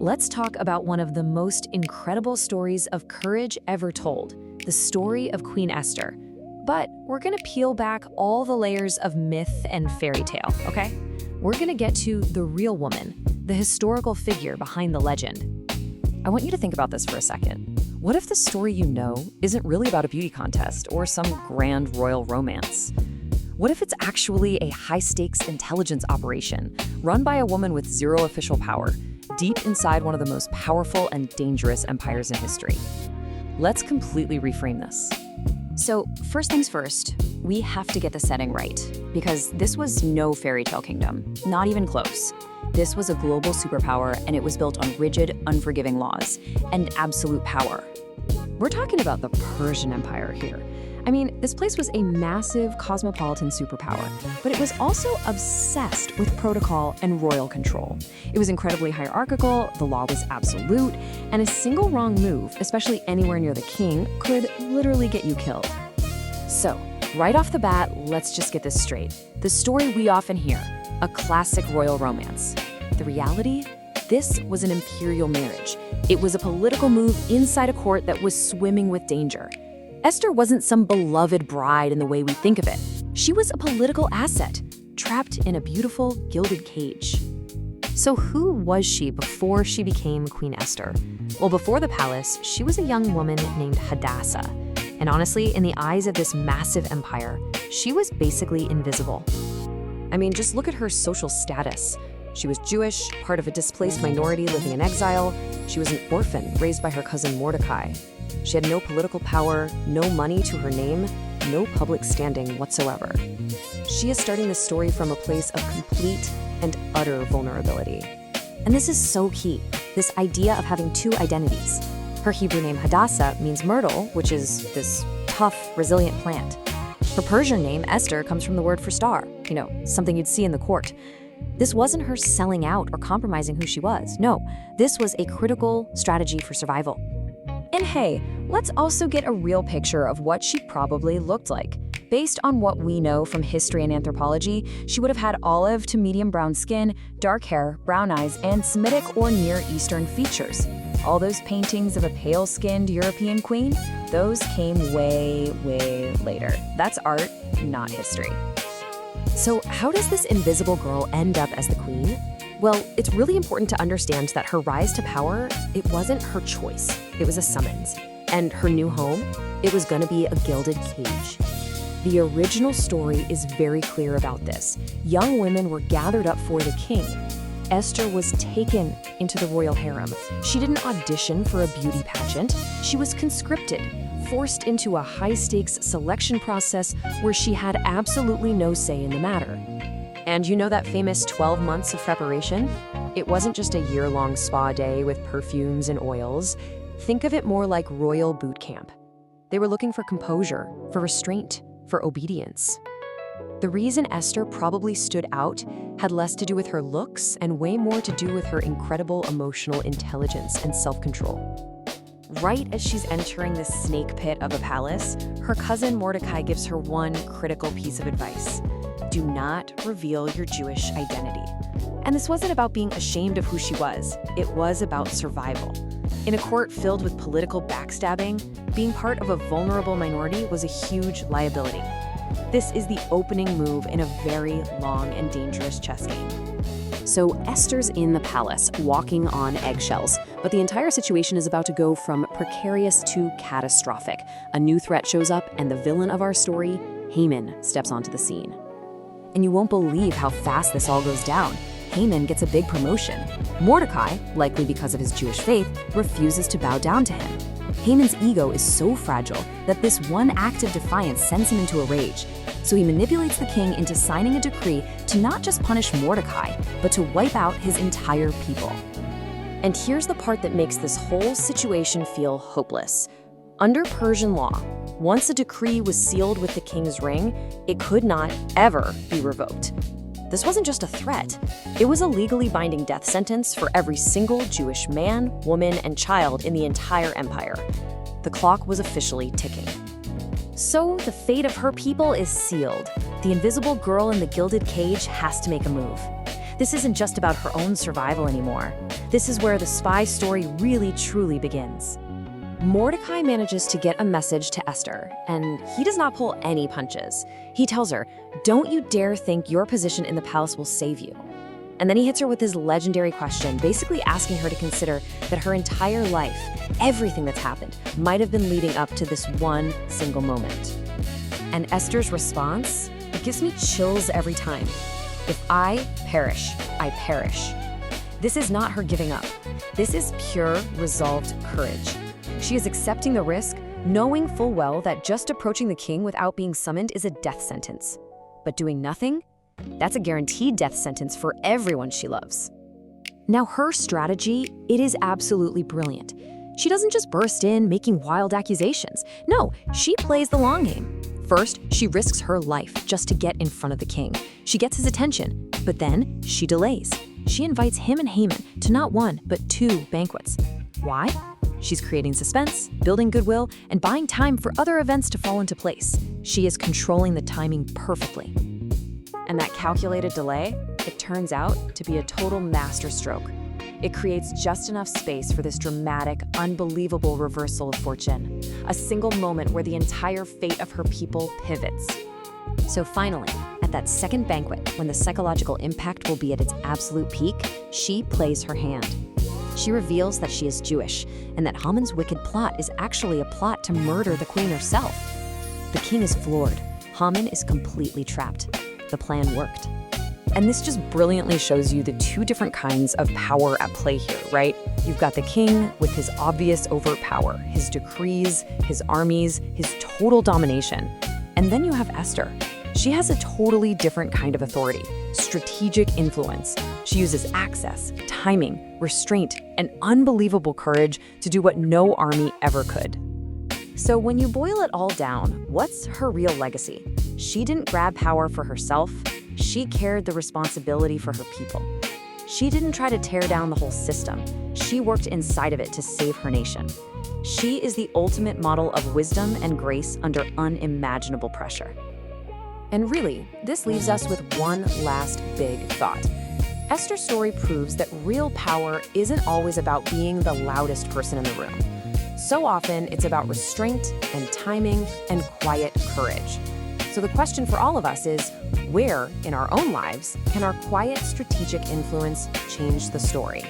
let's talk about one of the most incredible stories of courage ever told, the story of Queen Esther. But we're gonna peel back all the layers of myth and fairy tale, okay? We're gonna get to the real woman, the historical figure behind the legend. I want you to think about this for a second. What if the story you know isn't really about a beauty contest or some grand royal romance? What if it's actually a high-stakes intelligence operation run by a woman with zero official power, deep inside one of the most powerful and dangerous empires in history? Let's completely reframe this. So, first things first, we have to get the setting right, because this was no fairy tale kingdom, not even close. This was a global superpower, and it was built on rigid, unforgiving laws and absolute power. We're talking about the Persian Empire here. I mean, this place was a massive cosmopolitan superpower, but it was also obsessed with protocol and royal control. It was incredibly hierarchical, the law was absolute, and a single wrong move, especially anywhere near the king, could literally get you killed. So, right off the bat, let's just get this straight. The story we often hear, a classic royal romance. The reality? This was an imperial marriage. It was a political move inside a court that was swimming with danger. Esther wasn't some beloved bride in the way we think of it. She was a political asset, trapped in a beautiful, gilded cage. So who was she before she became Queen Esther? Well, before the palace, she was a young woman named Hadassah. And honestly, in the eyes of this massive empire, she was basically invisible. I mean, just look at her social status. She was Jewish, part of a displaced minority living in exile. She was an orphan raised by her cousin Mordecai. She had no political power, no money to her name, no public standing whatsoever. She is starting this story from a place of complete and utter vulnerability. And this is so key, this idea of having two identities. Her Hebrew name Hadassah means myrtle, which is this tough, resilient plant. Her Persian name, Esther, comes from the word for star, something you'd see in the court. This wasn't her selling out or compromising who she was. No, this was a critical strategy for survival. And hey, let's also get a real picture of what she probably looked like. Based on what we know from history and anthropology, she would have had olive to medium brown skin, dark hair, brown eyes, and Semitic or Near Eastern features. All those paintings of a pale-skinned European queen, those came way, way later. That's art, not history. So how does this invisible girl end up as the queen? Well, it's really important to understand that her rise to power, it wasn't her choice. It was a summons. And her new home, it was gonna be a gilded cage. The original story is very clear about this. Young women were gathered up for the king. Esther was taken into the royal harem. She didn't audition for a beauty pageant. She was conscripted, forced into a high-stakes selection process where she had absolutely no say in the matter. And you know that famous 12 months of preparation? It wasn't just a year-long spa day with perfumes and oils. Think of it more like royal boot camp. They were looking for composure, for restraint, for obedience. The reason Esther probably stood out had less to do with her looks and way more to do with her incredible emotional intelligence and self-control. Right as she's entering the snake pit of a palace, her cousin Mordecai gives her one critical piece of advice. Do not reveal your Jewish identity. And this wasn't about being ashamed of who she was. It was about survival. In a court filled with political backstabbing, being part of a vulnerable minority was a huge liability. This is the opening move in a very long and dangerous chess game. So Esther's in the palace, walking on eggshells, but the entire situation is about to go from precarious to catastrophic. A new threat shows up, and the villain of our story, Haman, steps onto the scene. And you won't believe how fast this all goes down. Haman gets a big promotion. Mordecai, likely because of his Jewish faith, refuses to bow down to him. Haman's ego is so fragile that this one act of defiance sends him into a rage. So he manipulates the king into signing a decree to not just punish Mordecai, but to wipe out his entire people. And here's the part that makes this whole situation feel hopeless. Under Persian law, once a decree was sealed with the king's ring, it could not ever be revoked. This wasn't just a threat. It was a legally binding death sentence for every single Jewish man, woman, and child in the entire empire. The clock was officially ticking. So the fate of her people is sealed. The invisible girl in the gilded cage has to make a move. This isn't just about her own survival anymore. This is where the spy story really truly begins. Mordecai manages to get a message to Esther, and he does not pull any punches. He tells her, "Don't you dare think your position in the palace will save you." And then he hits her with his legendary question, basically asking her to consider that her entire life, everything that's happened, might have been leading up to this one single moment. And Esther's response, it gives me chills every time. "If I perish, I perish." This is not her giving up. This is pure, resolved courage. She is accepting the risk, knowing full well that just approaching the king without being summoned is a death sentence. But doing nothing? That's a guaranteed death sentence for everyone she loves. Now, her strategy, it is absolutely brilliant. She doesn't just burst in making wild accusations. No, she plays the long game. First, she risks her life just to get in front of the king. She gets his attention, but then she delays. She invites him and Haman to not one, but 2 banquets. Why? She's creating suspense, building goodwill, and buying time for other events to fall into place. She is controlling the timing perfectly. And that calculated delay, it turns out to be a total masterstroke. It creates just enough space for this dramatic, unbelievable reversal of fortune. A single moment where the entire fate of her people pivots. So finally, at that second banquet, when the psychological impact will be at its absolute peak, she plays her hand. She reveals that she is Jewish, and that Haman's wicked plot is actually a plot to murder the queen herself. The king is floored. Haman is completely trapped. The plan worked. And this just brilliantly shows you the 2 different kinds of power at play here, right? You've got the king with his obvious overt power, his decrees, his armies, his total domination. And then you have Esther. She has a totally different kind of authority, strategic influence. She uses access, timing, restraint, and unbelievable courage to do what no army ever could. So when you boil it all down, what's her real legacy? She didn't grab power for herself. She carried the responsibility for her people. She didn't try to tear down the whole system. She worked inside of it to save her nation. She is the ultimate model of wisdom and grace under unimaginable pressure. And really, this leaves us with one last big thought. Esther's story proves that real power isn't always about being the loudest person in the room. So often, it's about restraint and timing and quiet courage. So the question for all of us is, where in our own lives can our quiet strategic influence change the story?